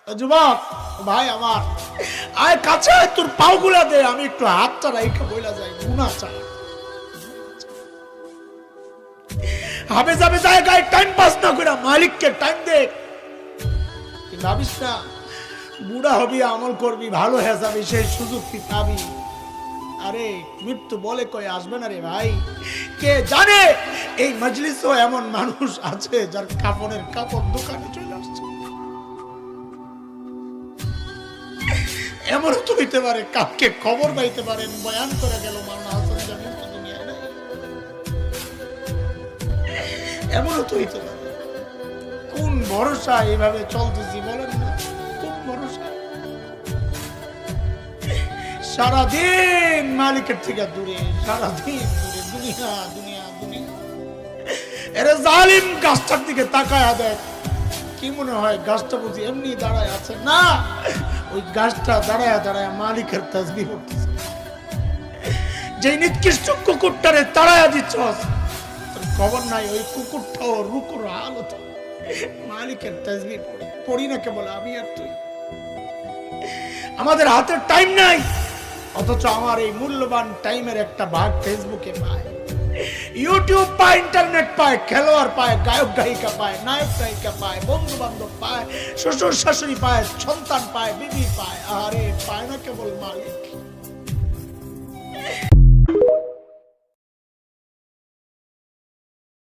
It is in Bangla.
যুবক ভাই আমার, আয় কাছে আয়, তোর পাওগুলা দে, আমি একটু হাতটা রাইখা বইলা যাই গুনাহ চা। হবে যাবে জায়গায় টাইম পাস না করে মালিককে টাইম দে। ভাবিস না বুড়া হবি, আমল করবি, ভালো হয়ে যাবি, সেই সুযোগ কি পাবি? আরে মৃত্যু বলে কয়ে আসবে না রে ভাই। কে জানে এই মজলিসও এমন মানুষ আছে যার কাপড়ের কাপড় দোকানে চলে আসছে। এমনও তো হইতে পারে কাউকে খবর পাইতে পারেন বয়ান করে গেল মাওলানা হাসান জামিল তো দুনিয়ায় নাই। এমনও তো হইতে পারে। কোন ভরসা এইভাবে চলতেছি বলেন না? কোন ভরসা? সারাদিন মালিকের থেকে দূরে, সারাদিন দূরে, দুনিয়া দুনিয়া দুনিয়া। এরে জালিম গাছটার দিকে তাকায়া দেখ, কি মনে হয় গাছটা বুঝি এমনি দাঁড়ায় আছে? না, ওই গাছটা দাঁড়ায় দাঁড়ায় মালিকের তাসবিহ করতেছে। যে নিকৃষ্ট কুকুরটারে তাড়ায়া দিচ্ছস, তোর খবর নাই ওই কুকুরটাও রুকুর হালত মালিকের তাসবিহ পড়ি না কেবল আমি আর তুই। আমাদের হাতে টাইম নাই, অথচ আমার এই মূল্যবান টাইমের একটা ভাগ ফেসবুকে পায়, ইউটিউব পায়, ইন্টারনেট পায়, খেলোয়াড় পায়, গায়ক গায়িকা পায়, নায়ক গায়িকা পায়, বন্ধু বান্ধব পায়, শ্বশুর শাশুড়ি পায়, সন্তান পায়, বিবি পায়। আরে পায় না কেবল মালিক।